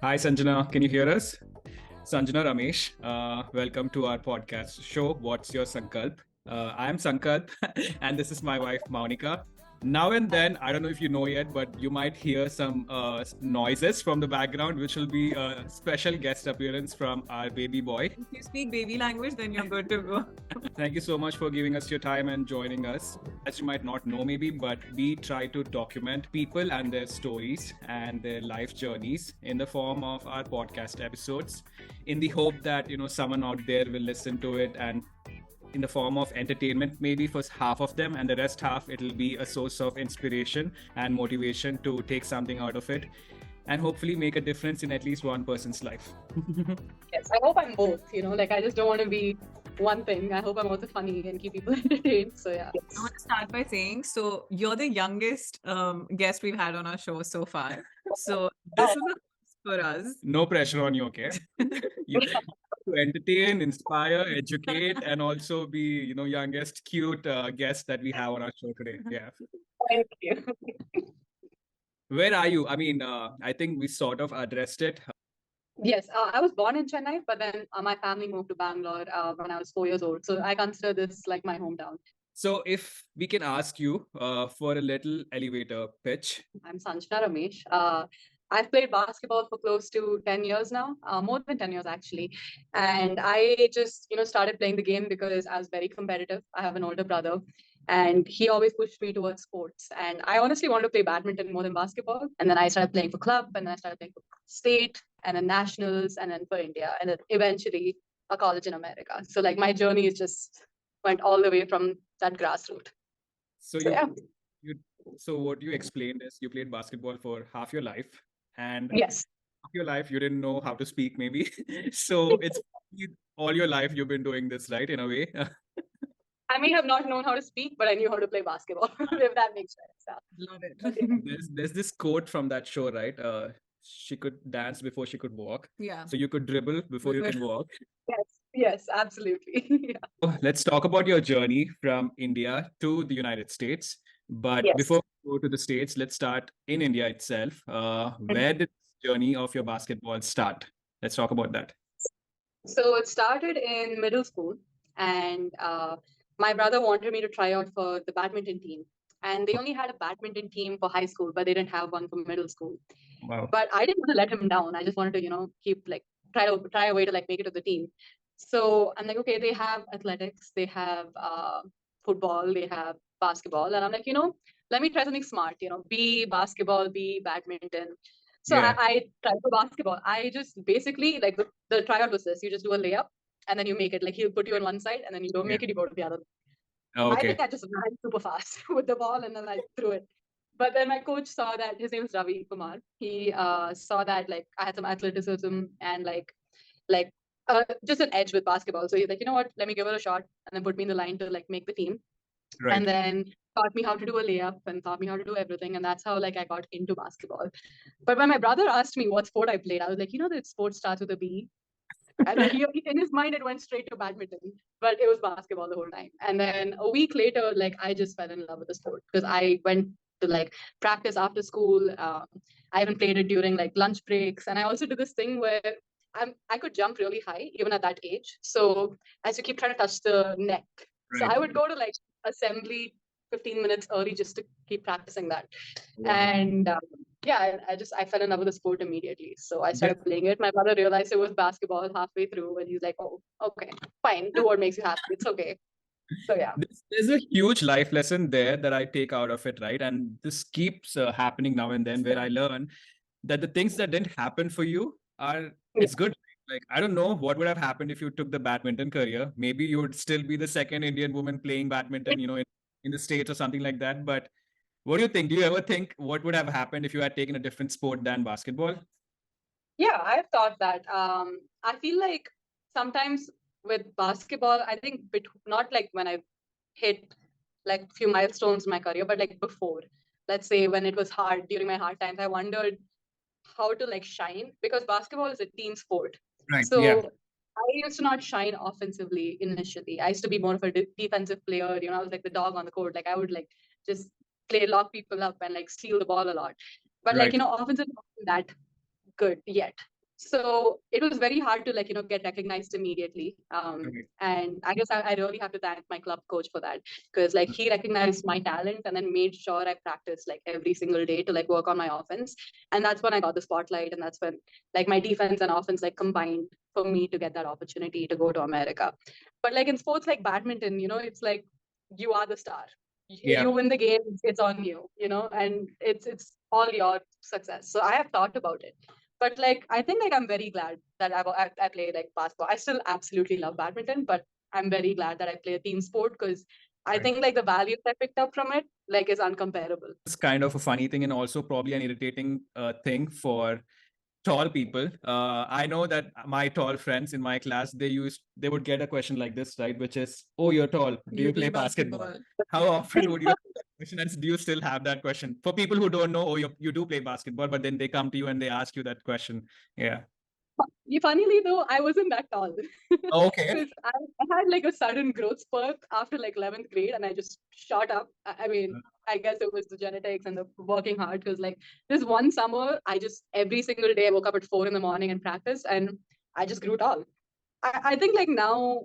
Hi, Sanjana. Can you hear us? Sanjana Ramesh. Welcome to our podcast show, What's Your Sankalp? I am Sankalp, and this is my wife, Maunika. Now and then, I don't know if you know yet, but you might hear some noises from the background, which will be a special guest appearance from our baby boy. If you speak baby language, then you're good to go. Thank you so much for giving us your time and joining us. As you might not know, maybe, but we try to document people and their stories and their life journeys in the form of our podcast episodes, in the hope that someone out there will listen to it and in the form of entertainment, maybe for half of them, and the rest half it'll be a source of inspiration and motivation to take something out of it and hopefully make a difference in at least one person's life. Yes, I hope I'm both, I just don't want to be one thing. I hope I'm also funny and keep people entertained. So yeah. I want to start by saying, so you're the youngest guest we've had on our show so far. So this is a first for us. No pressure on you, okay? You to entertain, inspire, educate, and also be, youngest cute guest that we have on our show today. Yeah. Thank you. Where are you? I mean, I think we sort of addressed it. Yes, I was born in Chennai, but then my family moved to Bangalore when I was 4 years old. So I consider this like my hometown. So if we can ask you for a little elevator pitch. I'm Sanjana Ramesh. I've played basketball for close to 10 years now, more than 10 years actually. And I just, started playing the game because I was very competitive. I have an older brother and he always pushed me towards sports. And I honestly wanted to play badminton more than basketball. And then I started playing for club and then I started playing for state and then nationals and then for India and then eventually a college in America. So like my journey is just went all the way from that grassroots. So so what you explained is you played basketball for half your life. And yes, half your life you didn't know how to speak, maybe. So it's all your life you've been doing this, right? In a way. I may have not known how to speak, but I knew how to play basketball, if that makes sense. Love it. There's this quote from that show, right? She could dance before she could walk. Yeah. So you could dribble before you can walk. Yes, absolutely. Yeah. So let's talk about your journey from India to the United States. But Yes. before we go to the States, let's start in India itself. Where did this journey of your basketball start? Let's talk about that. So it started in middle school, and my brother wanted me to try out for the badminton team. And they only had a badminton team for high school, but they didn't have one for middle school. Wow. But I didn't want to let him down. I just wanted to, keep try a way to make it to the team. So I'm like, okay, they have athletics, they have football, they have basketball, and I'm like, let me try something smart. Be basketball, be badminton. So Yeah. I tried for basketball. I just basically the tryout was this: you just do a layup and then you make it. Like he'll put you on one side and then you don't make it, you go to the other. Oh, I okay. think I just ran super fast with the ball and then I threw it. But then my coach saw that his name is Ravi Kumar. He saw that I had some athleticism and just an edge with basketball. So he's like, you know what? Let me give it a shot, and then put me in the line to make the team. Right. And then taught me how to do a layup and taught me how to do everything. And that's how I got into basketball. But when my brother asked me what sport I played, I was like, that sport starts with a B. And then in his mind, it went straight to badminton, but it was basketball the whole time. And then a week later, I just fell in love with the sport because I went to practice after school. I even played it during lunch breaks. And I also did this thing where I could jump really high even at that age. So as you keep trying to touch the net, so I would go to assembly 15 minutes early just to keep practicing that. Wow. And I fell in love with the sport immediately. So I started playing it. My brother realized it was basketball halfway through, and he's like, "Oh, okay, fine. Do what makes you happy. It's okay." So yeah, there's a huge life lesson there that I take out of it, right? And this keeps happening now and then, where I learn that the things that didn't happen for you it's good. Like, I don't know what would have happened if you took the badminton career. Maybe you would still be the second Indian woman playing badminton, in the States or something like that. But what do you think? Do you ever think what would have happened if you had taken a different sport than basketball? Yeah, I've thought that. I feel like sometimes with basketball, I think not when I hit few milestones in my career, but before, let's say when it was hard during my hard times, I wondered how to shine because basketball is a team sport. Right. So Yeah. I used to not shine offensively initially. I used to be more of a defensive player. I was like the dog on the court. I would just lock people up and steal the ball a lot. But Right. offensive not that good yet. So it was very hard to like, get recognized immediately. Right. And I guess I really have to thank my club coach for that, because like he recognized my talent and then made sure I practiced like every single day to like work on my offense. And that's when I got the spotlight. And that's when like my defense and offense like combined for me to get that opportunity to go to America. But like in sports like badminton, it's like you are the star. Yeah. You win the game, it's on you, and it's all your success. So I have thought about it. But like I think like I'm very glad that I play like basketball. I still absolutely love badminton, but I'm very glad that I play a team sport, because I Right. think like the values I picked up from it like is uncomparable. It's kind of a funny thing and also probably an irritating thing for tall people. I know that my tall friends in my class, they would get a question like this, right? Which is, oh, you're tall. Do you play basketball? How often would you ask that question? And do you still have that question? For people who don't know, oh, you do play basketball, but then they come to you and they ask you that question. Yeah. Funnily though, I wasn't that tall. Okay. Because I had like a sudden growth spurt after like 11th grade, and I just shot up. I mean, I guess it was the genetics and the working hard, because like this one summer, I just every single day I woke up at 4 in the morning and practice, and I just grew tall. I think like now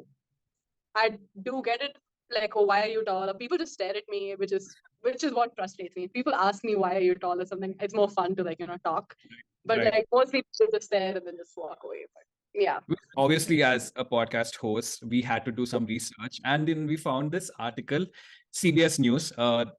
I do get it, like, oh, why are you tall? Or people just stare at me, which is what frustrates me. If people ask me why are you tall or something, it's more fun to like, talk. But Right. like most people just stare and then just walk away. But yeah. Obviously, as a podcast host, we had to do some research, and then we found this article. CBS News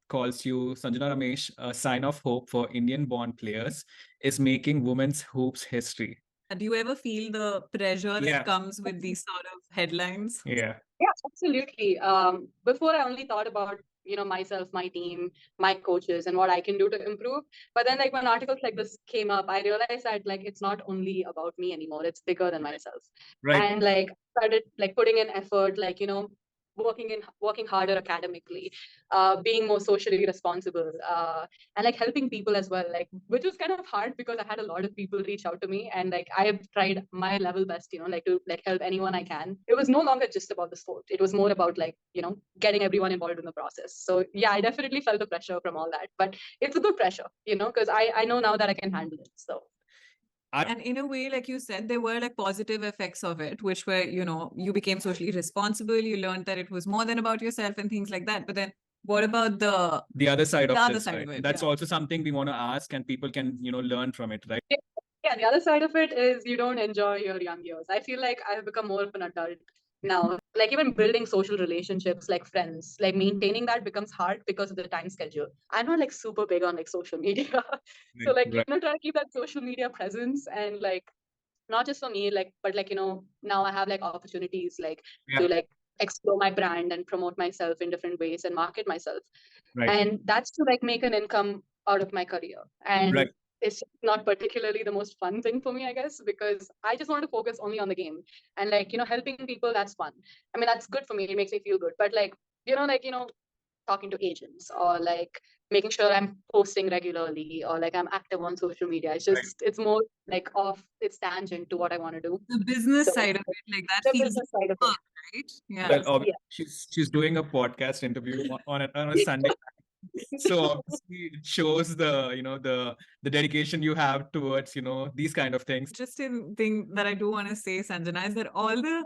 calls you Sanjana Ramesh, a sign of hope for Indian-born players, is making women's hoops history. Do you ever feel the pressure that Yeah. comes with these sort of headlines? Yeah. Yeah, absolutely. Before I only thought about, myself, my team, my coaches, and what I can do to improve. But then like when articles like this came up, I realized that like it's not only about me anymore, it's bigger than myself. Right. And like started like putting in effort, like, working harder academically, being more socially responsible, and like helping people as well, like, which was kind of hard because I had a lot of people reach out to me, and like I have tried my level best, like to like help anyone I can. It was no longer just about the sport, it was more about like, getting everyone involved in the process. So yeah, I definitely felt the pressure from all that, but it's a good pressure, because I know now that I can handle it. So And in a way, like you said, there were like positive effects of it, which were, you became socially responsible. You learned that it was more than about yourself and things like that. But then what about the other side of the other this, side right? of it? That's Yeah. also something we want to ask, and people can, learn from it, right? yeah, the other side of it is you don't enjoy your young years. I feel like I've become more of an adult now. Like even building social relationships, like friends, like maintaining that becomes hard because of the time schedule. I'm not like super big on like social media. So like, Right. trying to keep that social media presence, and like not just for me, like, but like, now I have like opportunities like Yeah. to like explore my brand and promote myself in different ways and market myself. Right. And that's to like make an income out of my career. And Right. it's not particularly the most fun thing for me, I guess, because I just want to focus only on the game. And like, helping people, that's fun. I mean, that's good for me. It makes me feel good. But like, talking to agents, or like making sure I'm posting regularly, or like I'm active on social media. It's Right. just, it's more like off, it's tangent to what I want to do. The business So side of it, like that the feels business side of it. work, right? Yeah. Well, Yes, obviously, yeah. she's doing a podcast interview on a Sunday. So obviously it shows the, the dedication you have towards, these kind of things. Interesting thing that I do want to say, Sanjana, is that all the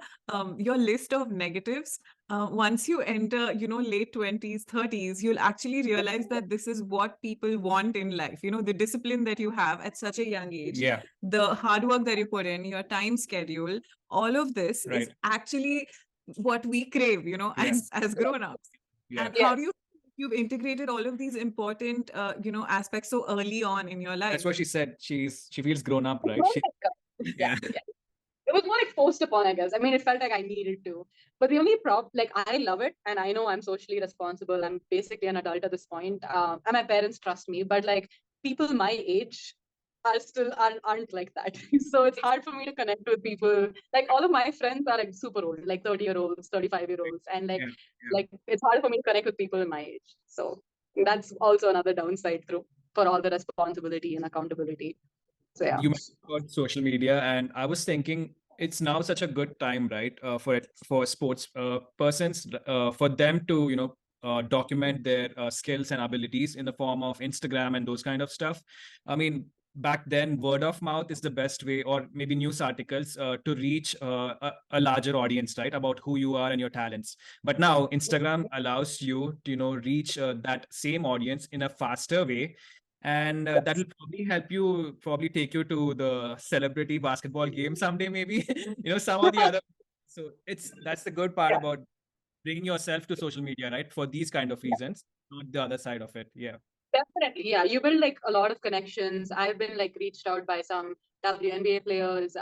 your list of negatives, once you enter, late 20s, 30s, you'll actually realize that this is what people want in life. The discipline that you have at such a young age, Yeah. the hard work that you put in, your time schedule, all of this is Right. actually what we crave, Yeah. as grown-ups. Yeah. And how Yes. do you've integrated all of these important, aspects so early on in your life? That's what she said. She feels grown up, right? Yeah, Yeah. yeah. It was more like forced upon, I guess. I mean, it felt like I needed to. But the only like, I love it, and I know I'm socially responsible. I'm basically an adult at this point, and my parents trust me. But like people my age are still aren't like that. So it's hard for me to connect with people. Like all of my friends are like super old, like 30-year-olds, 35-year-olds, and Yeah. like it's hard for me to connect with people in my age. So that's also another downside for all the responsibility and accountability. So yeah. You mentioned about social media, and I was thinking it's now such a good time, right, for sports persons, for them to, document their skills and abilities in the form of Instagram and those kind of stuff. I mean, back then word of mouth is the best way, or maybe news articles to reach a larger audience, right, about who you are and your talents. But now Instagram allows you to, reach that same audience in a faster way, and that will probably help you, probably take you to the celebrity basketball game someday, maybe. Some of the other. So that's the good part Yeah. about bringing yourself to social media, right, for these kind of reasons, not the other side of it. Yeah. Definitely, yeah. You build like a lot of connections. I've been like reached out by some WNBA players,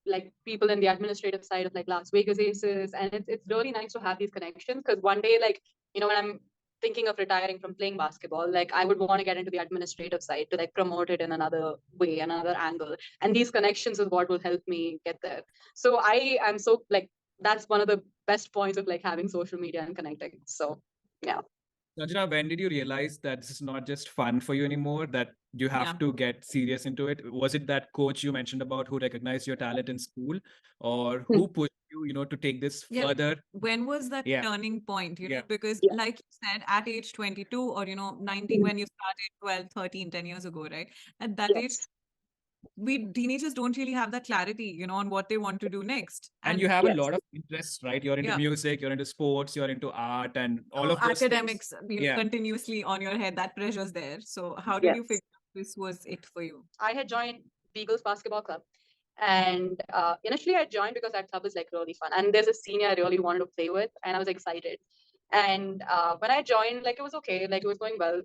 like people in the administrative side of like Las Vegas Aces, and it's really nice to have these connections because one day, like when I'm thinking of retiring from playing basketball, like I would want to get into the administrative side to like promote it in another way, another angle, and these connections is what will help me get there. So I am so like that's one of the best points of like having social media and connecting. So yeah. Sanjana, when did you realize that this is not just fun for you anymore, that you have Yeah. to get serious into it? Was it that coach you mentioned about who recognized your talent in school, or who pushed you, to take this Yeah. further? When was that Yeah. turning point? Yeah. Because Yeah. like you said, at age 22 or 19, when you started 12, 13, 10 years ago, right? At that age, Yes. we teenagers don't really have that clarity, on what they want to do next. And you And have a Yes. lot of interests, right? You're into yeah, music, you're into sports, you're into art, and all of those things. academics, Yeah. continuously on your head, that pressure's there. So how did you Yes. figure this was it for you? I had joined Beagles Basketball Club. And initially, I joined because that club is like really fun. And there's a senior I really wanted to play with, and I was excited. And when I joined, like it was okay, like it was going well.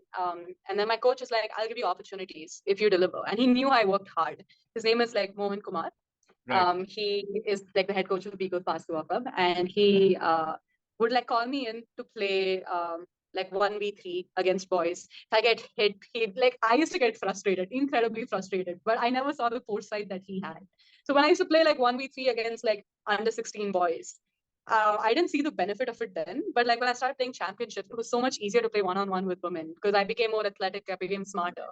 And then my coach is like, "I'll give you opportunities if you deliver." And he knew I worked hard. His name is like Mohan Kumar. Right. He is like the head coach of the Beagles Basketball Club, and he would like call me in to play like 1v3 against boys. If I get hit, he like I used to get frustrated, incredibly frustrated, but I never saw the foresight that he had. So when I used to play like 1v3 against like under 16 boys, I didn't see the benefit of it then. But like when I started playing championships, it was so much easier to play one-on-one with women because I became more athletic, I became smarter.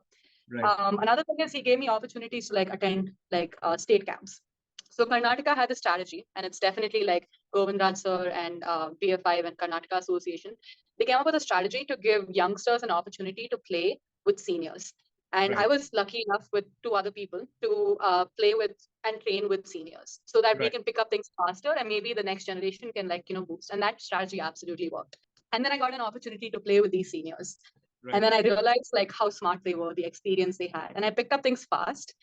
Right. Another thing is he gave me opportunities to like attend like state camps. So Karnataka had a strategy, and it's definitely like Govindraj sir and BF5 and Karnataka Association. They came up with a strategy to give youngsters an opportunity to play with seniors. And I Right. was lucky enough with two other people to play with and train with seniors so that we Right. can pick up things faster and maybe the next generation can like, boost. And that strategy absolutely worked. And then I got an opportunity to play with these seniors. Right. And then I realized like how smart they were, the experience they had. And I picked up things fast,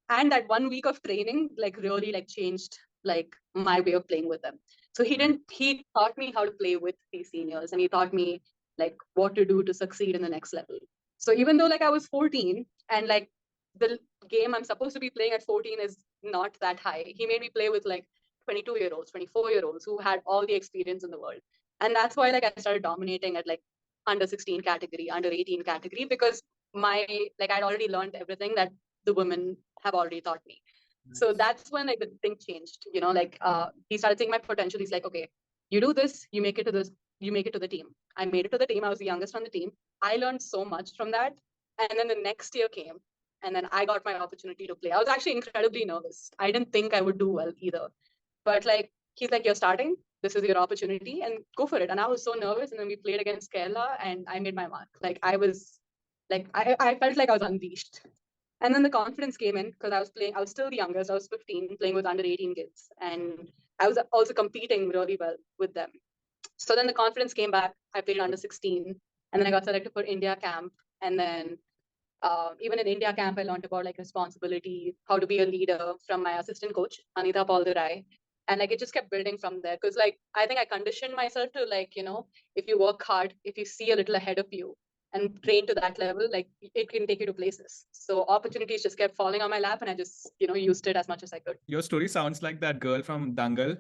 and that 1 week of training like really like changed like my way of playing with them. So he taught me how to play with these seniors, and he taught me like what to do to succeed in the next level. So even though like I was 14 and like the game I'm supposed to be playing at 14 is not that high, he made me play with like 22-year-olds, 24-year-olds who had all the experience in the world. And that's why like I started dominating at like under 16 category, under 18 category, because my like I'd already learned everything that the women have already taught me. So that's when like the thing changed, like he started seeing my potential. He's like, okay, you do this, you make it to this, you make it to the team. I made it to the team. I was the youngest on the team. I learned so much from that. And then the next year came, and then I got my opportunity to play. I was actually incredibly nervous. I didn't think I would do well either. But like he's like, you're starting, this is your opportunity and go for it. And I was so nervous. And then we played against Kerala and I made my mark. Like I was like I felt like I was unleashed. And then the confidence came in because I was still the youngest. I was 15 playing with under 18 kids. And I was also competing really well with them. So then the confidence came back. I played under 16. And then I got selected for India camp. And then even in India camp, I learned about like responsibility, how to be a leader from my assistant coach, Anita Paldurai. And like it just kept building from there. Because like I think I conditioned myself to like, if you work hard, if you see a little ahead of you, and train to that level, like it can take you to places. So opportunities just kept falling on my lap, and I just, used it as much as I could. Your story sounds like that girl from Dangal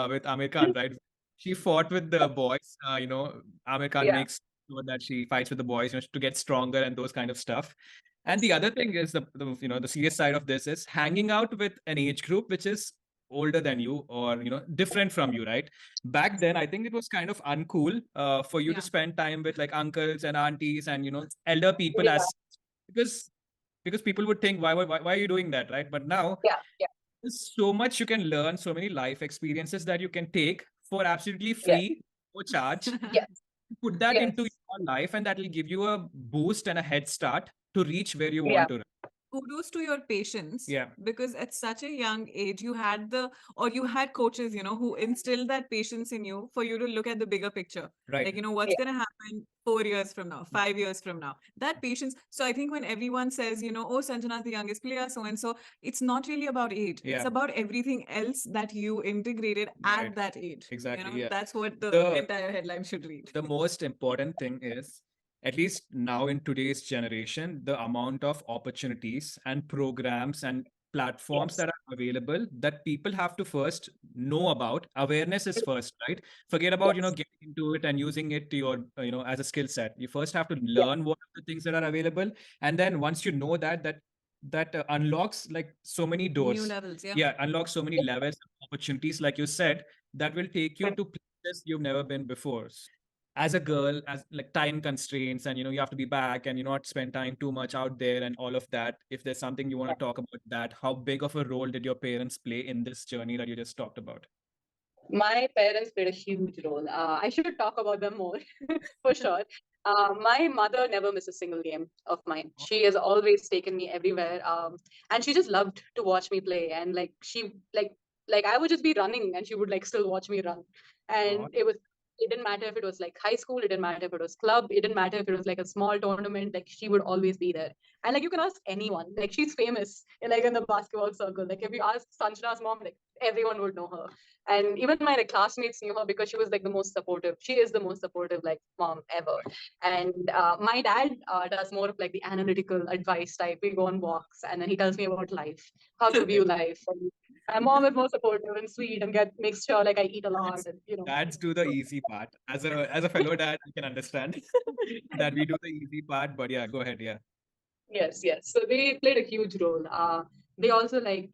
with Amir Khan, right? She fought with the boys. Amir Khan Yeah. makes sure that she fights with the boys, to get stronger and those kind of stuff. And the other thing is the serious side of this is hanging out with an age group which is older than you, or different from you, right? Back then, I think it was kind of uncool for you to Yeah. spend time with like uncles and aunties and elder people, Yeah. as because people would think, why are you doing that, right? But now Yeah. Yeah. there's so much you can learn, so many life experiences that you can take for absolutely Yeah. free, no charge. Yes. Put that into Yes. your life, and that will give you a boost and a head start to reach where you Yeah. want to. kudos to your patience. Yeah. Because at such a young age, you had coaches, who instilled that patience in you for you to look at the bigger picture. Right. Like, what's going to happen 4 years from now, 5 years from now. That patience. So I think when everyone says, oh, Sanjana's the youngest player, so and so, it's not really about age. It's Yeah. about everything else that you integrated at Right. that age. Exactly. Yeah. That's what the The- entire headline should read. The most important thing is, at least now in today's generation, the amount of opportunities and programs and platforms Yes. that are available that people have to first know about. Awareness is first, right? Forget about, Yes. getting into it and using it to your, as a skill set. You first have to learn what are the things that are available. And then once you know that unlocks like so many doors. New levels, yeah. Yeah, unlocks so many levels, opportunities, like you said, that will take you to places you've never been before. As a girl, as like time constraints, and you have to be back and not spend time too much out there and all of that. If there's something you want to talk about, that how big of a role did your parents play in this journey that you just talked about? My parents played a huge role. I should talk about them more for sure. My mother never missed a single game of mine. She has always taken me everywhere, and she just loved to watch me play. And like she like I would just be running, and she would like still watch me run. And it didn't matter if it was like high school, it didn't matter if it was club, it didn't matter if it was like a small tournament. Like she would always be there. And like you can ask anyone. Like she's famous in the basketball circle. Like if you ask Sanjana's mom, like everyone would know her. And even my like classmates knew her because she was like the most supportive. She is the most supportive like mom ever. And my dad does more of like the analytical advice type. We go on walks and then he tells me about life, how to view life. And my mom is more supportive and sweet and makes sure like I eat a lot. And Dads do the easy part. As a fellow dad, I can understand that we do the easy part. But yeah, go ahead. Yeah. Yes, yes. So they played a huge role. They also like,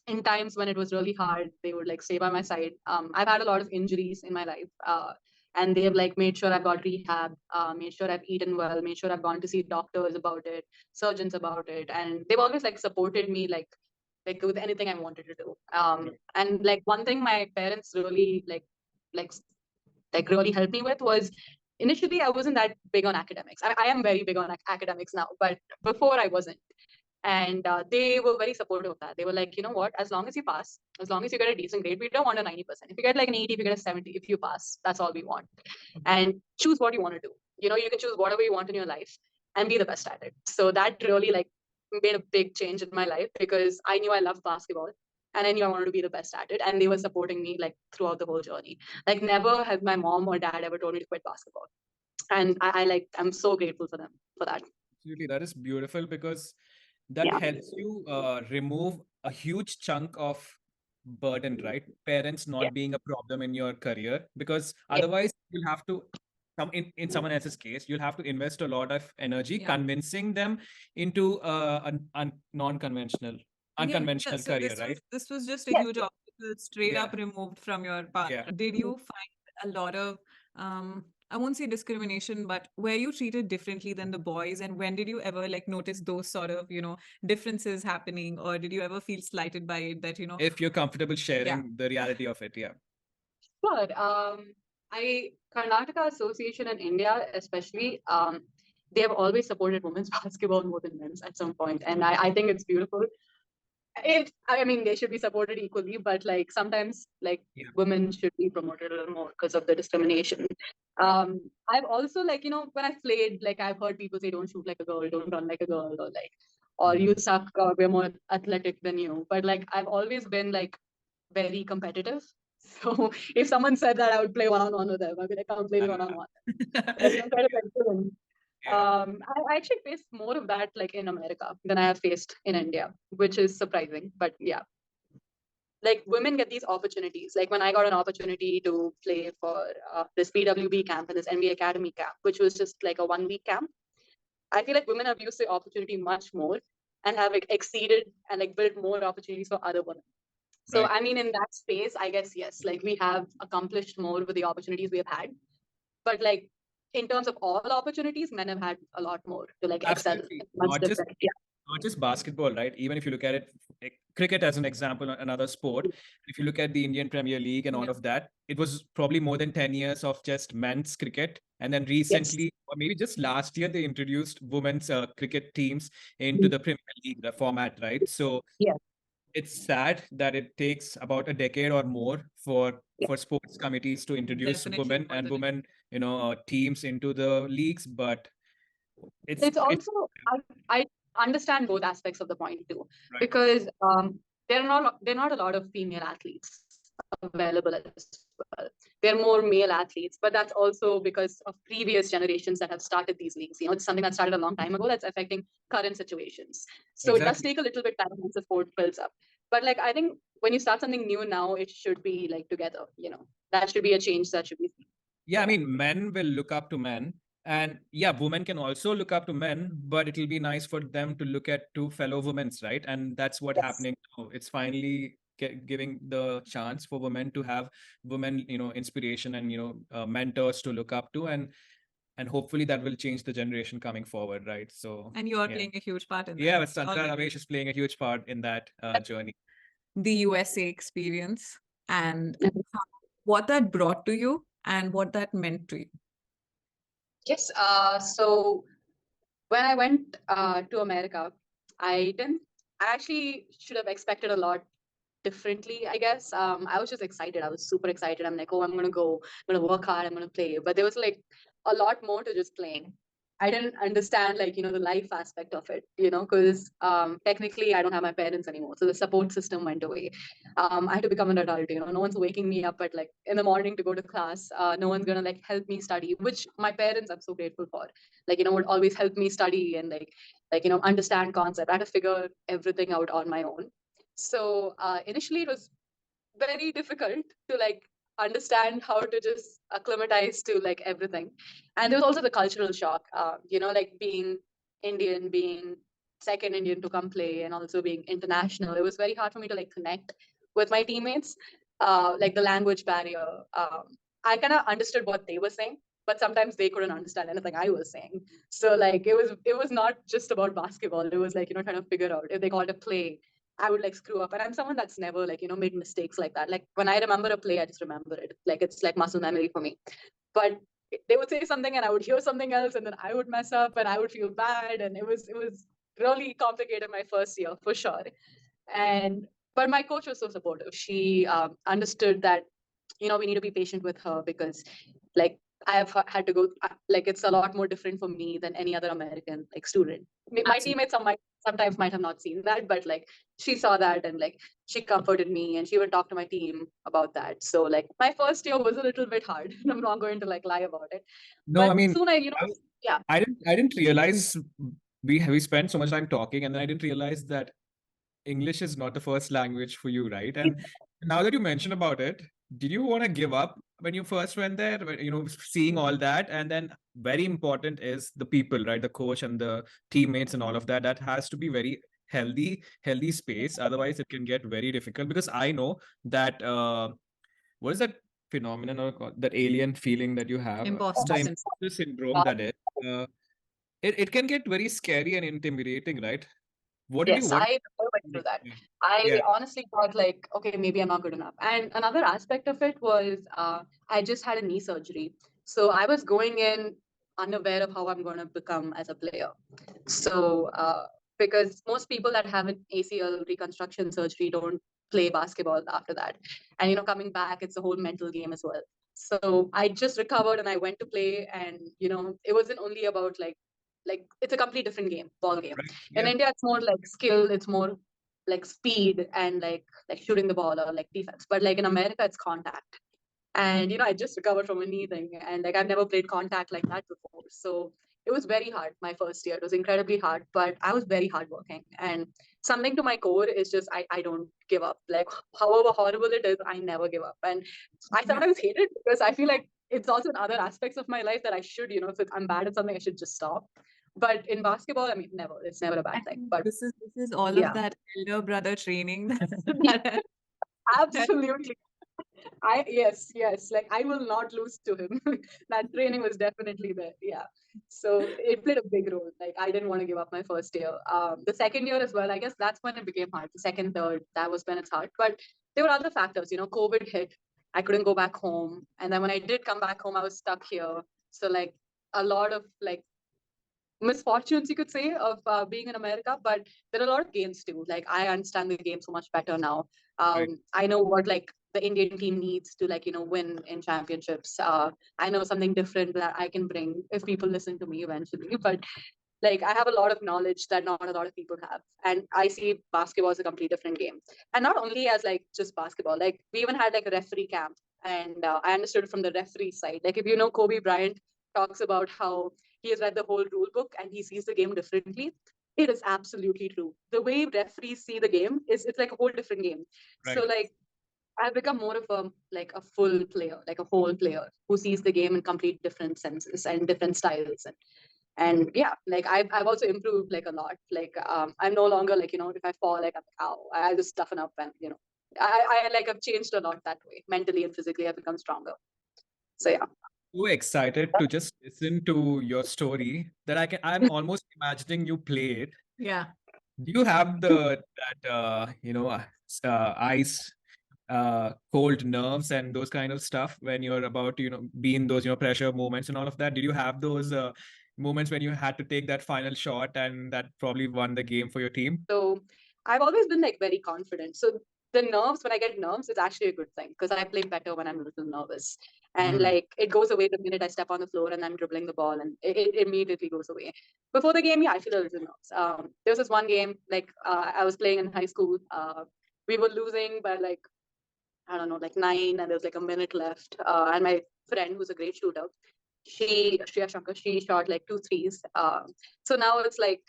in times when it was really hard, they would like stay by my side. I've had a lot of injuries in my life. And they have like made sure I've got rehab, made sure I've eaten well, made sure I've gone to see doctors about it, surgeons about it. And they've always like supported me like with anything I wanted to do. And like one thing my parents really like really helped me with was initially I wasn't that big on academics. I am very big on academics now, but before I wasn't. And they were very supportive of that. They were like, you know what, as long as you pass, as long as you get a decent grade, we don't want a 90%. If you get like an 80, if you get a 70, if you pass, that's all we want. And choose what you want to do. You can choose whatever you want in your life and be the best at it. So that really like made a big change in my life because I knew I loved basketball and I knew I wanted to be the best at it. And they were supporting me like throughout the whole journey. Like never has my mom or dad ever told me to quit basketball. And I'm so grateful for them for that. Absolutely. That is beautiful because that Yeah. helps you remove a huge chunk of burden, right? Parents Yeah. not being a problem in your career, because Yeah. otherwise you'll have to in someone else's case, you'll have to invest a lot of energy convincing them into a non-conventional, unconventional so career, right? this was just a Yes. huge obstacle straight Yeah. up removed from your path. Yeah. Did you find a lot of I won't say discrimination, but were you treated differently than the boys? And when did you ever like notice those sort of, differences happening? Or did you ever feel slighted by it that, If you're comfortable sharing the reality of it, yeah. Sure. Karnataka Association in India, especially, they have always supported women's basketball more than men's at some point, and I think it's beautiful. I mean, they should be supported equally, but like sometimes, like women should be promoted a little more because of the discrimination. I've also like when I've played, like I've heard people say, "Don't shoot like a girl, don't run like a girl," or you suck, or we're more athletic than you. But like I've always been like very competitive. So if someone said that, I would play one-on-one with them. I'd be like, "I'll play one-on-one." I actually faced more of that like in America than I have faced in India, which is surprising. But yeah, like women get these opportunities. Like when I got an opportunity to play for this PWB camp and this NBA Academy camp, which was just like a 1 week camp, I feel like women have used the opportunity much more and have like exceeded and like built more opportunities for other women. So I mean, in that space, I guess yes, like we have accomplished more with the opportunities we have had. But like in terms of all opportunities, men have had a lot more to like excel. Absolutely. Much different. Yeah. not just basketball, right? Even if you look at it, cricket as an example, another sport, if you look at the Indian Premier League and all Yeah. of that, it was probably more than 10 years of just men's cricket. And then Yes. recently, or maybe just last year, they introduced women's cricket teams into the Premier League, the format, right? So Yeah. it's sad that it takes about a decade or more for sports committees to introduce Definitely women more and than it. women, teams into the leagues, but It's it's also I understand both aspects of the point too, right. because there are not a lot of female athletes available as well. They're more male athletes, but that's also because of previous generations that have started these leagues. It's something that started a long time ago that's affecting current situations. So it does Exactly. take a little bit time once the sport builds up. But like I think when you start something new now, it should be like together. That should be a change that should be seen. Yeah, I Yeah. mean, men will look up to men, and yeah, women can also look up to men, but it'll be nice for them to look at two fellow women's, right? And that's what Yes. happening now. It's finally giving the chance for women to have women, inspiration and mentors to look up to, and hopefully that will change the generation coming forward, right? So And you are yeah, playing a huge part in yeah, that but Sanjana already. Ramesh is playing a huge part in that journey. The USA experience and what that brought to you and what that meant to you. Yes. So when I went to America, I didn't. I actually should have expected a lot differently, I guess. I was just excited. I was super excited. I'm like, oh, I'm gonna go. I'm gonna work hard. I'm gonna play. But there was like a lot more to just playing. I didn't understand like the life aspect of it. Because technically I don't have my parents anymore, so the support system went away. I had to become an adult. No one's waking me up at like in the morning to go to class. No one's gonna like help me study, which my parents I'm so grateful for. Like would always help me study and like understand concept. I had to figure everything out on my own. So initially it was very difficult to like understand how to just acclimatize to like everything. And there was also the cultural shock, like being Indian, being second Indian to come play, and also being international. It was very hard for me to like connect with my teammates. Like the language barrier. I kind of understood what they were saying, but sometimes they couldn't understand anything I was saying. So like it was not just about basketball. It was like trying to figure out if they called a play, I would like screw up. And I'm someone that's never like, made mistakes like that. Like when I remember a play, I just remember it. Like it's like muscle memory for me. But they would say something and I would hear something else and then I would mess up and I would feel bad. And it was really complicated my first year for sure. And but my coach was so supportive. She understood that we need to be patient with her because like I've had to go like it's a lot more different for me than any other American like student. My Absolutely. teammates sometimes might have not seen that, but like she saw that and like she comforted me and she would talk to my team about that. So like my first year was a little bit hard. I'm not going to like lie about it. No, I But mean, soon I, yeah. I didn't realize we spent so much time talking, and then I didn't realize that English is not the first language for you, right? And now that you mention about it, did you want to give up when you first went there? Seeing all that, and then very important is the people, right? The coach and the teammates and all of that. That has to be very healthy space. Otherwise, it can get very difficult. Because I know that what is that phenomenon or that alien feeling that you have? Imposter The syndrome. imposter syndrome that is. It can get very scary and intimidating, right? What did you Yes, what? I went through that. I Yeah. honestly thought like, okay, maybe I'm not good enough. And another aspect of it was I just had a knee surgery. So I was going in unaware of how I'm going to become as a player. So because most people that have an ACL reconstruction surgery don't play basketball after that. And coming back, it's a whole mental game as well. So I just recovered and I went to play, and it wasn't only about like it's a complete different game, ball game. Right. In Yeah. India, it's more like skill, it's more like speed and like shooting the ball or like defense. But like in America, it's contact. And I just recovered from a knee thing, and like I've never played contact like that before. So it was very hard my first year. It was incredibly hard, but I was very hardworking. And something to my core is just I don't give up. Like however horrible it is, I never give up. And I Yeah. sometimes hate it because I feel like it's also in other aspects of my life that I should, if I'm bad at something, I should just stop. But in basketball, I mean, never. It's never a bad I thing. think But this is all of yeah, that elder brother training yeah, that, that absolutely. Yes, yes. Like I will not lose to him. That training was definitely there. Yeah. So it played a big role. Like I didn't want to give up my first year. The second year as well, I guess that's when it became hard. The second, third, that was when it's hard. But there were other factors, COVID hit. I couldn't go back home. And then when I did come back home, I was stuck here. So like a lot of like misfortunes, you could say, of being in America. But there are a lot of gains too. Like I understand the game so much better now. Right. I know what like the Indian team needs to like win in championships. I know something different that I can bring if people listen to me eventually. But like I have a lot of knowledge that not a lot of people have, and I see basketball as a completely different game. And not only as like just basketball, like we even had like a referee camp, and I understood it from the referee side. Like if Kobe Bryant talks about how he has read the whole rule book and he sees the game differently. It is absolutely true. The way referees see the game is it's like a whole different game. So Right. like I've become more of a full player, like a whole player who sees the game in complete different senses and different styles. And yeah, like I've also improved like a lot. Like I'm no longer like, if I fall, like I'm like, ow, I just toughen up and I like I've changed a lot that way. Mentally and physically I've become stronger. So yeah. So excited to just listen to your story that I'm almost imagining you play it. Yeah. Do you have that ice cold nerves and those kind of stuff when you're about to be in those pressure moments and all of that? Did you have those moments when you had to take that final shot and that probably won the game for your team? So I've always been like very confident. So the nerves, when I get nerves, it's actually a good thing because I play better when I'm a little nervous. And Mm. like it goes away the minute I step on the floor and I'm dribbling the ball, and it immediately goes away. Before the game, yeah, I feel a little nervous. There was this one game, like I was playing in high school. We were losing by like, I don't know, like 9, and there was like a minute left. And my friend, who's a great shooter, Shreya Shankar, she shot like 2 threes. So now it's like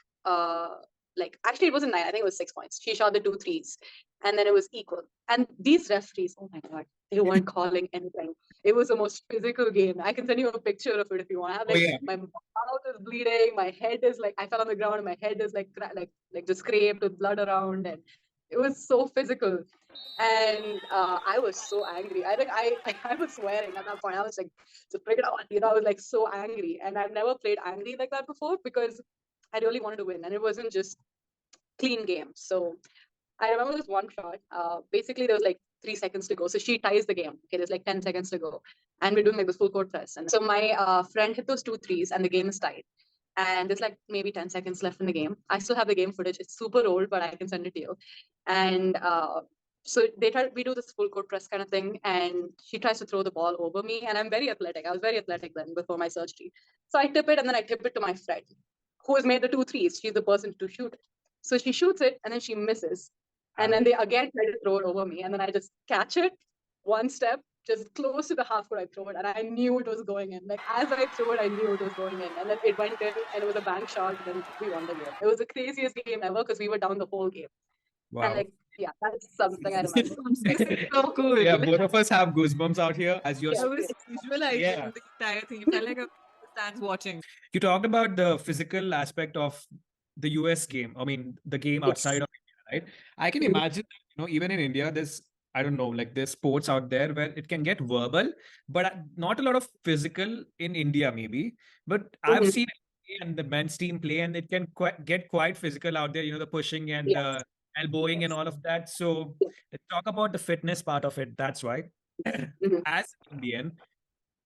actually it wasn't 9, I think it was 6 points. She shot the 2 threes, and then it was equal. And these referees, oh my god, they weren't calling anything. It was the most physical game. I can send you a picture of it if you want. I have Oh like yeah. my mouth is bleeding, my head is like I fell on the ground, and my head is like just scraped with blood around, and it was so physical. And I was so angry. I think I was swearing at that point. I was like, just bring it on. I was like so angry. And I've never played angry like that before because I really wanted to win. And it wasn't just clean game. So I remember this one shot. Basically, there was like 3 seconds to go. So she ties the game. Okay, there's like 10 seconds to go. And we're doing like this full court press. And so my friend hit those 2 threes and the game is tied. And there's like maybe 10 seconds left in the game. I still have the game footage. It's super old, but I can send it to you. And so we do this full court press kind of thing. And she tries to throw the ball over me. And I'm very athletic. I was very athletic then before my surgery. So I tip it and then I tip it to my friend who has made the 2 threes. She's the person to shoot it. So she shoots it and then she misses. And then they again try to throw it over me. And then I just catch it one step, just close to the half court I throw it. And I knew it was going in. Like as I threw it, I knew it was going in. And then it went in and it was a bank shot. And then we won the game. It was the craziest game ever because we were down the whole game. And Wow. like, yeah, that's something I remember. This is so cool. Yeah, both of us have goosebumps out here as you're I was visualizing Yeah. the entire thing. You felt like a stands watching. You talked about the physical aspect of the US game. I mean, the game outside of India, right? I can Mhm. imagine, even in India, there's, I don't know, like there's sports out there where it can get verbal, but not a lot of physical in India, maybe. But I've Mhm. seen it and the men's team play, and it can get quite physical out there, the pushing and Yes. the elbowing and all of that. So Yes. let's talk about the fitness part of it. That's why, Mhm. as an Indian,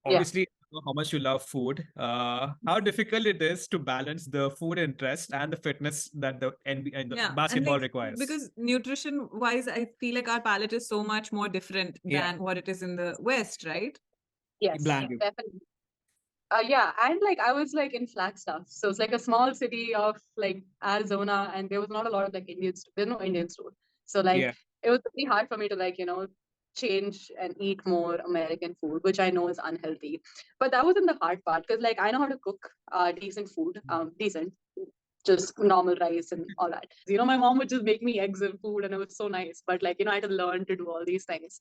Yeah. obviously I know how much you love food, how difficult it is to balance the food interest and the fitness that the and the Yeah, and basketball like requires. because nutrition wise, I feel like our palate is so much more different Yeah. than what it is in the West, right? Yes. Blank. Definitely. Yeah, and like I was like in Flagstaff, so it's like a small city of like Arizona, and there was not a lot of like Indians. There's no Indian store, so like Yeah. it was pretty hard for me to like change and eat more American food, which I know is unhealthy. But that wasn't the hard part because like I know how to cook decent food, decent, just normal rice and all that. My mom would just make me eggs and food, and it was so nice. But like I had to learn to do all these things.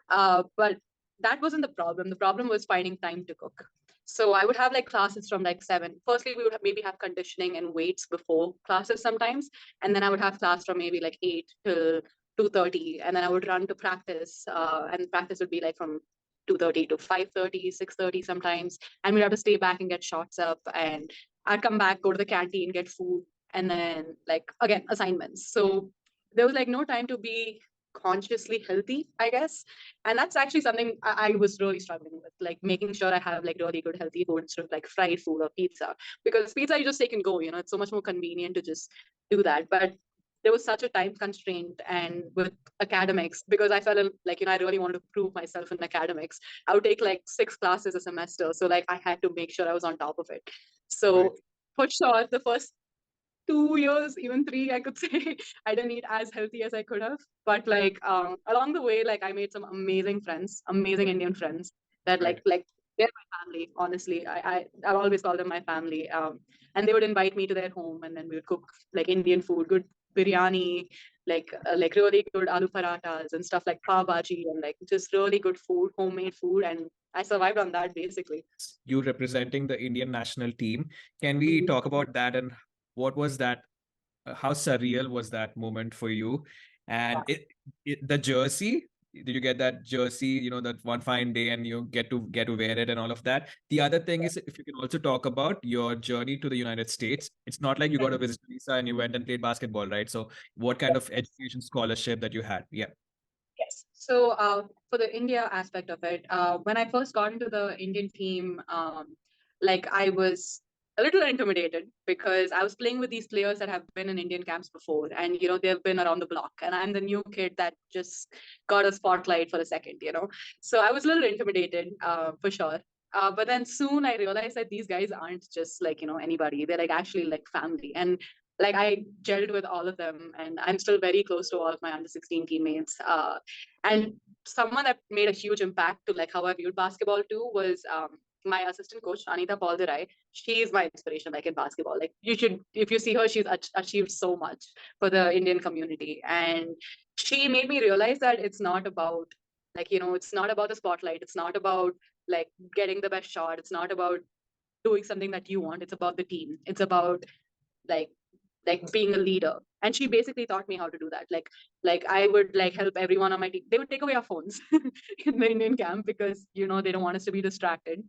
But that wasn't the problem. The problem was finding time to cook. So I would have like classes from like 7. Firstly, we would maybe have conditioning and weights before classes sometimes, and then I would have class from maybe like 8 till 2:30, and then I would run to practice, and practice would be like from 2:30 to 5:30, 6:30 sometimes, and we'd have to stay back and get shots up, and I'd come back, go to the canteen, get food, and then like again assignments. So there was like no time to be consciously healthy, I guess. And that's actually something I was really struggling with, like making sure I have like really good healthy food instead of like fried food or pizza. Because pizza you just take and go, it's so much more convenient to just do that. But there was such a time constraint, and with academics, because I felt like, I really wanted to prove myself in academics. I would take like 6 classes a semester. So like I had to make sure I was on top of it. So Right. for sure, the first 2 years, even 3, I could say, I didn't eat as healthy as I could have. But like along the way, like I made some amazing friends, amazing Indian friends that Right. like they're my family. Honestly, I've always called them my family. And they would invite me to their home, and then we would cook like Indian food, good biryani, like really good aloo parathas and stuff like pav bhaji, and like just really good food, homemade food, and I survived on that basically. You representing the Indian national team. Can we Mhm. talk about that and what was that? How surreal was that moment for you? And the jersey, did you get that jersey, that one fine day and you get to wear it and all of that? The other thing is, if you can also talk about your journey to the United States. It's not like you got a visit visa and you went and played basketball, right? So what kind of education scholarship that you had? Yeah. Yes. So for the India aspect of it, when I first got into the Indian team, like I was a little intimidated because I was playing with these players that have been in Indian camps before, and they've been around the block, and I'm the new kid that just got a spotlight for a second. So I was a little intimidated, for sure. But then soon I realized that these guys aren't just like anybody. They're like actually like family, and like I gelled with all of them, and I'm still very close to all of my under 16 teammates. And someone that made a huge impact to like how I viewed basketball too was my assistant coach Anita Palderai. She is my inspiration, like in basketball. Like you should, if you see her, she's achieved so much for the Indian community, and she made me realize that it's not about it's not about the spotlight. It's not about like getting the best shot. It's not about doing something that you want. It's about the team. It's about like being a leader, and she basically taught me how to do that. Like I would like help everyone on my team. They would take away our phones in the Indian camp because they don't want us to be distracted.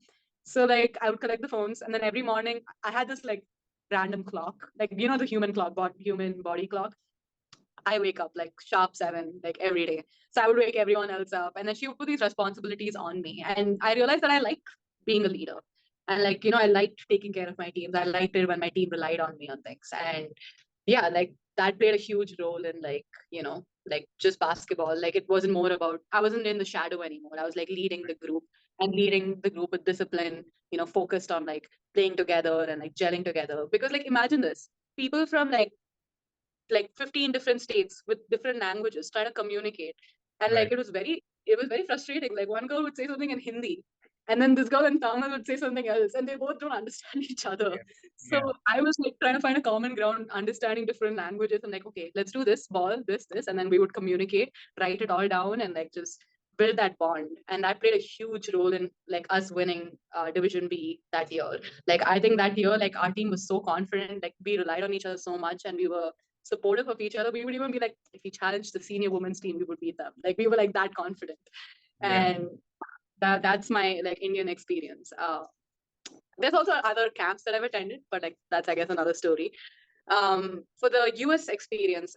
So like I would collect the phones, and then every morning I had this like random clock, like the human clock, human body clock. I wake up like sharp 7, like every day. So I would wake everyone else up, and then she would put these responsibilities on me. And I realized that I like being a leader. And like, I liked taking care of my teams. I liked it when my team relied on me on things. And yeah, like that played a huge role in like just basketball. Like it wasn't more about, I wasn't in the shadow anymore. I was like leading the group, and leading the group with discipline, focused on like playing together and like gelling together. Because like imagine this, people from like 15 different states with different languages trying to communicate, and like Right. it was very frustrating. Like one girl would say something in Hindi, and then this girl in Tamil would say something else, and they both don't understand each other. Yeah. So Yeah. I was like trying to find a common ground, understanding different languages, and like, okay, let's do this ball, this, and then we would communicate, write it all down, and like just build that bond. And that played a huge role in like us winning Division B that year. Like I think that year, like our team was so confident, like we relied on each other so much, and we were supportive of each other. We would even be like, if we challenged the senior women's team, we would beat them. Like we were like that confident. Yeah. And that's my like Indian experience. There's also other camps that I've attended, but like that's I guess another story. For the US experience,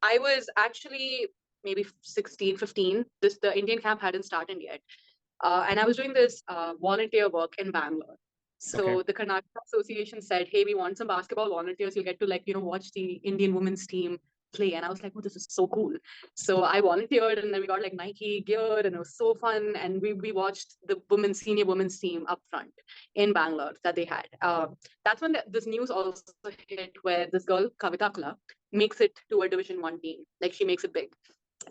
I was actually maybe 16, 15. The Indian camp hadn't started yet. And I was doing this volunteer work in Bangalore. Okay. So the Karnataka Association said, "Hey, we want some basketball volunteers. You'll get to like watch the Indian women's team play." And I was like, "Oh, this is so cool!" So I volunteered, and then we got like Nike gear, and it was so fun. And we watched the senior women's team up front in Bangalore that they had. That's when this news also hit, where this girl Kavita Kula makes it to a Division 1 team. Like she makes it big,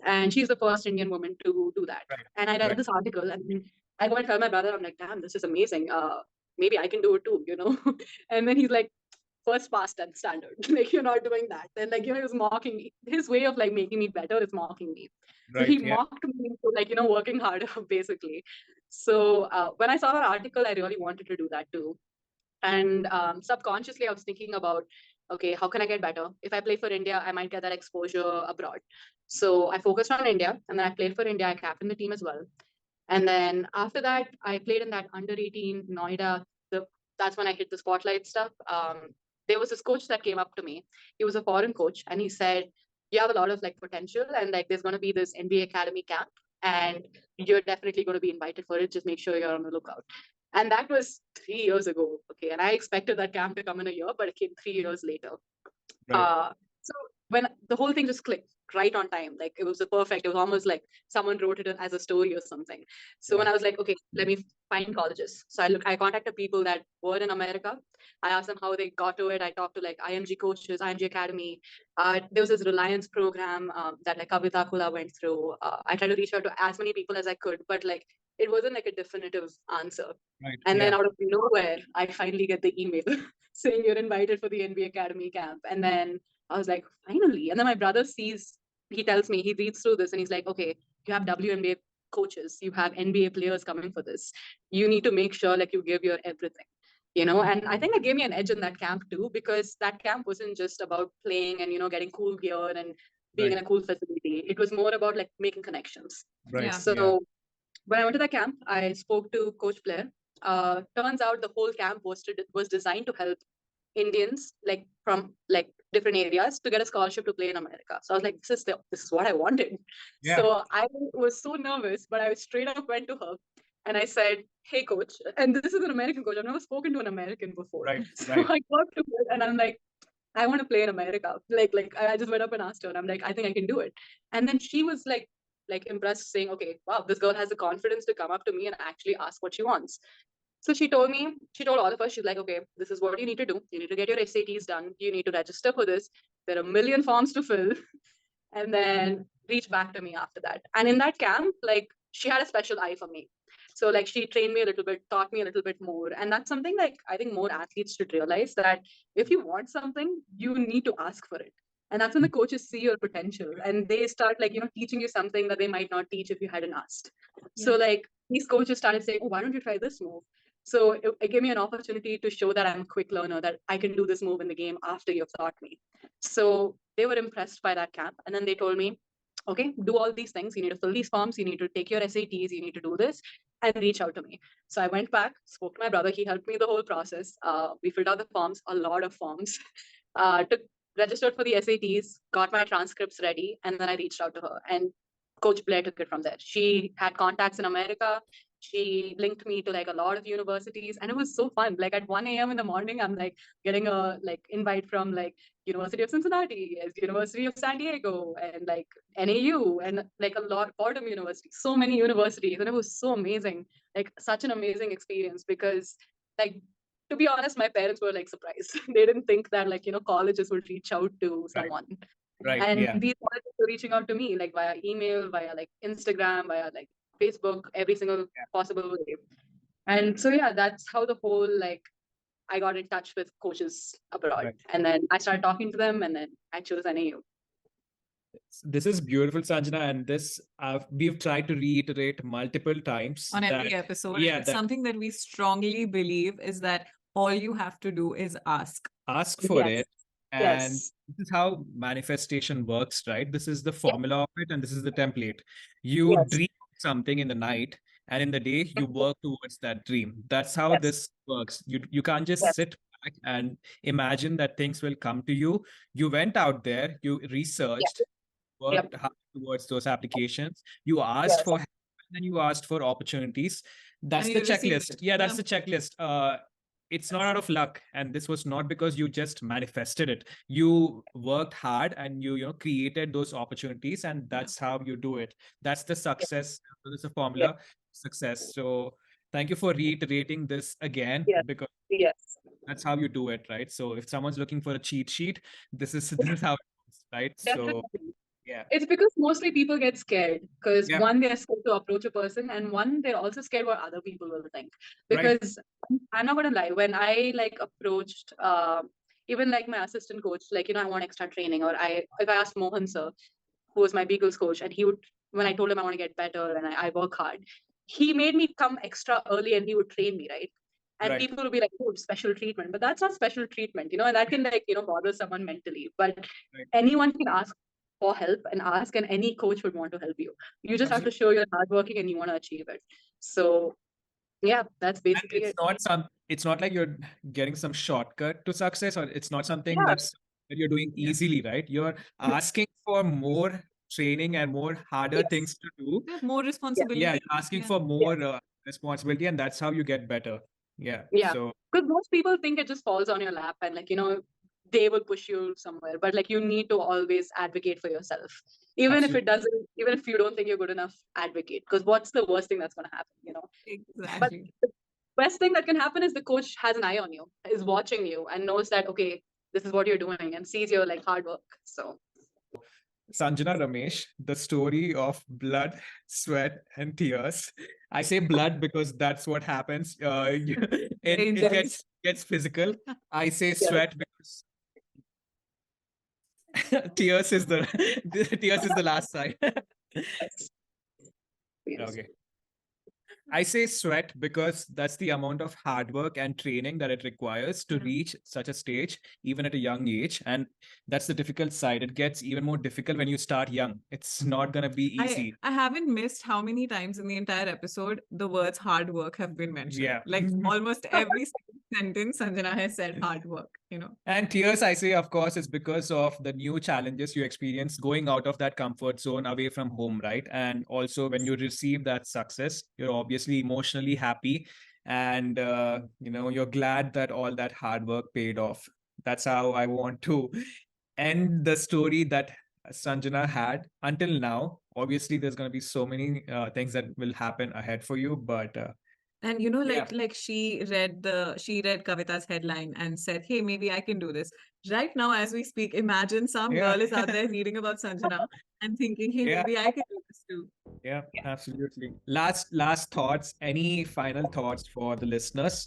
and she's the first Indian woman to do that. Right. And I read Right. this article, and I go and tell my brother, I'm like, damn, this is amazing. Maybe I can do it too. And then he's like, first past and standard. Like you're not doing that. Then like he was mocking me. His way of like making me better is mocking me. So he Right. Yeah. mocked me for like working harder basically. So when I saw that article, I really wanted to do that too. And subconsciously, I was thinking about, okay, how can I get better? If I play for India, I might get that exposure abroad. So I focused on India, and then I played for India. I captained the team as well. And then after that, I played in that under 18 Noida. That's when I hit the spotlight stuff. There was this coach that came up to me. He was a foreign coach, and he said, "You have a lot of like potential, and like there's going to be this NBA Academy camp, and you're definitely going to be invited for it. Just make sure you're on the lookout." And that was 3 years ago. Okay, and I expected that camp to come in a year, but it came 3 years later. Right. So when the whole thing just clicked right on time, like it was perfect. It was almost like someone wrote it as a story or something. So when I was like, okay, let me find colleges. So I contacted people that were in America. I asked them how they got to it. I talked to like IMG coaches, IMG Academy. There was this Reliance program that like Kavita Kula went through. I tried to reach out to as many people as I could, but like it wasn't like a definitive answer. Right. And then Yeah. out of nowhere, I finally get the email saying you're invited for the NBA Academy camp. And then I was like, finally. And then my brother he tells me, he reads through this and he's like, okay, you have WNBA coaches, you have NBA players coming for this. You need to make sure like you give your everything. And I think that gave me an edge in that camp too, because that camp wasn't just about playing and, getting cool gear and being in Right. a cool facility. It was more about like making connections. Right. Yeah. So Yeah. when I went to the camp, I spoke to Coach Blair. Turns out the whole camp was designed to help Indians like from like different areas to get a scholarship to play in America. So I was like, this is what I wanted. Yeah. So I was so nervous, but I straight up went to her and I said, "Hey, coach," and this is an American coach. I've never spoken to an American before. Right. So Right. I got to her and I'm like, I want to play in America. Like I just went up and asked her, and I'm like, I think I can do it. And then she was like impressed, saying, "Okay, wow, this girl has the confidence to come up to me and actually ask what she wants." So she told all of us, she's like, okay, this is what you need to do. You need to get your SATs done. You need to register for this. There are a million forms to fill, and then reach back to me after that. And in that camp, like she had a special eye for me. So like she trained me a little bit, taught me a little bit more. And that's something like I think more athletes should realize, that if you want something, you need to ask for it. And that's when the coaches see your potential and they start like, teaching you something that they might not teach if you hadn't asked. So like these coaches started saying, oh, why don't you try this move? So it gave me an opportunity to show that I'm a quick learner, that I can do this move in the game after you've taught me. So they were impressed by that camp. And then they told me, okay, do all these things. You need to fill these forms. You need to take your SATs. You need to do this and reach out to me. So I went back, spoke to my brother. He helped me the whole process. We filled out the forms, a lot of forms, took registered for the SATs, got my transcripts ready, and then I reached out to her. And Coach Blair took it from there. She had contacts in America. She linked me to like a lot of universities, and it was so fun. Like at 1 a.m. in the morning, I'm like getting a like invite from like University of Cincinnati, University of San Diego, and like NAU, and like a lot Fordham University, so many universities, and it was so amazing. Like such an amazing experience, because like to be honest, my parents were like surprised. They didn't think that like colleges would reach out to Right. someone. Right. And Yeah. these colleges were reaching out to me like via email, via like Instagram, via like Facebook, every single possible way. And so yeah, that's how the whole like I got in touch with coaches abroad. Right. And then I started talking to them, and then I chose NAU. This is beautiful, Sanjana, and this we've tried to reiterate multiple times On every that episode. yeah, It's that something that we strongly believe is that all you have to do is ask. ask for Yes. it, and Yes. this is how manifestation works, right? This is the Yes. formula of it, and this is the template. You Yes. dream something in the night, and in the day you work towards that dream. That's how Yes. this works. You can't just Yes. sit back and imagine that things will come to you. You went out there, you researched, Yep. worked hard towards those applications. You asked Yes. for help, and then you asked for opportunities. That's And the you received checklist. it. Yeah, that's Yeah. the checklist. It's not out of luck, and this was not because you just manifested it. You worked hard, and you created those opportunities, and that's how you do it. That's the success. This is a Yes. formula success. So thank you for reiterating this again, Yes. because Yes. that's how you do it, right? So if someone's looking for a cheat sheet, this is this is how it is, right? So Definitely. yeah. It's because mostly people get scared because Yeah. one, they're scared to approach a person, and one, they're also scared what other people will think. Right. Because I'm not gonna lie, when I like approached even like my assistant coach, like I want extra training, or if I asked Mohan sir, who was my Beagles coach, and he would, when I told him I want to get better and I work hard, he made me come extra early and he would train me, right? And Right. people would be like, oh, special treatment. But that's not special treatment, and that can like, bother someone mentally. But Right. anyone can ask for help and ask, and any coach would want to help you. You just have to Absolutely. show you're hardworking and you want to achieve it. So yeah, that's And basically it's it. not it's not like you're getting some shortcut to success, or it's not something Yeah. that you're doing easily, right? You're asking for more training and more harder Yes. things to do. Yeah, more responsibility. Yeah, you're asking Yeah. for more responsibility, and that's how you get better. Yeah. Yeah. So Because most people think it just falls on your lap and like, they will push you somewhere. But like you need to always advocate for yourself. Even if absolutely. it doesn't, even if you don't think you're good enough, advocate. Because what's the worst thing that's gonna happen? But Exactly. the best thing that can happen is the coach has an eye on you, is watching you and knows that okay, this is what you're doing and sees your like hard work. So Sanjana Ramesh, the story of blood, sweat, and tears. I say blood because that's what happens. It Intense. gets physical. I say yeah. sweat because tears is the tears is the last side. Yes. Okay. I say sweat because that's the amount of hard work and training that it requires to Yeah. reach such a stage, even at a young age. And that's the difficult side. It gets even more difficult when you start young. It's not going to be easy. I haven't missed how many times in the entire episode the words hard work have been mentioned. Yeah. Like almost every single sentence, Sanjana has said hard work. And tears, I say, of course, is because of the new challenges you experience going out of that comfort zone away from home, right? And also when you receive that success, you're obviously emotionally happy, and you're glad that all that hard work paid off. That's how I want to end the story that Sanjana had until now. Obviously, there's going to be so many things that will happen ahead for you, but And yeah. like she read Kavita's headline and said, "Hey, maybe I can do this." Right now, as we speak, imagine some Yeah. girl is out there reading about Sanjana and thinking, "Hey, Yeah. maybe I can do this too." Yeah, absolutely. Last thoughts. Any final thoughts for the listeners,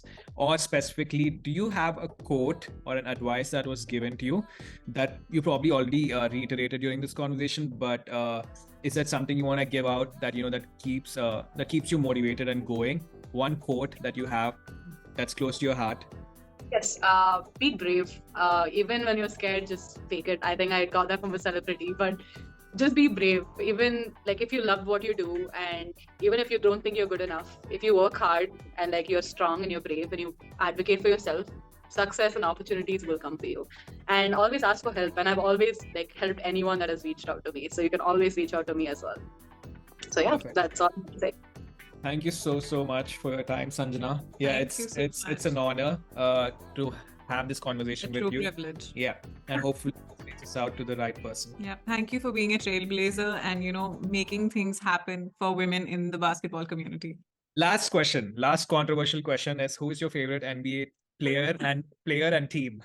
or specifically, do you have a quote or an advice that was given to you that you probably already reiterated during this conversation? But is that something you want to give out that that keeps you motivated and going? One quote that you have that's close to your heart. Yes, be brave. Even when you're scared, just take it. I think I got that from a celebrity, but just be brave. Even like if you love what you do, and even if you don't think you're good enough, if you work hard and like you're strong and you're brave and you advocate for yourself, success and opportunities will come for you. And always ask for help. And I've always like helped anyone that has reached out to me. So you can always reach out to me as well. So yeah, Perfect. that's all I can say. Thank you so much for your time, Sanjana. Yeah, Thank you so it's an honor to have this A conversation true with you. privilege. Yeah, and hopefully it reaches out to the right person. Yeah. Thank you for being a trailblazer and making things happen for women in the basketball community. Last question, last controversial question is, who is your favorite NBA player and team?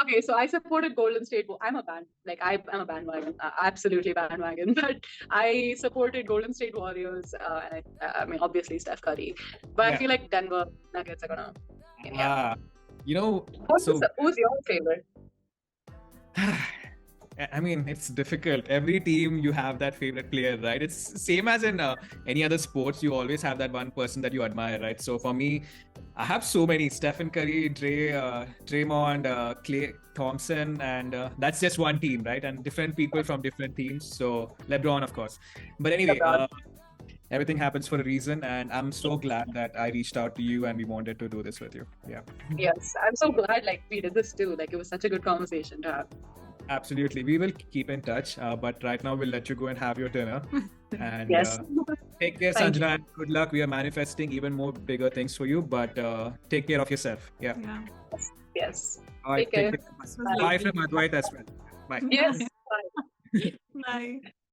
Okay, so I supported Golden State. I'm I'm a bandwagon, absolutely bandwagon. But I supported Golden State Warriors, and I mean, obviously Steph Curry. But Yeah. I feel like Denver Nuggets are gonna. Yeah. Who's your favorite? I mean, it's difficult. Every team you have that favorite player, right? It's same as in any other sports. You always have that one person that you admire, right? So for me, I have so many: Stephen Curry, Draymond, Klay Thompson, and that's just one team, right? And different people from different teams. So LeBron, of course. But anyway, LeBron. everything happens for a reason, and I'm so glad that I reached out to you and we wanted to do this with you. Yeah. Yes, I'm so glad like we did this too. Like it was such a good conversation to have. Absolutely. We will keep in touch. But right now, we'll let you go and have your dinner. And Yes. take care, Thank Sanjana. And good luck. We are manifesting even more bigger things for you. But take care of yourself. Yeah. Yeah. Yes. All right. Take care. Bye from Advait as well. Bye. Yes. Bye. Bye.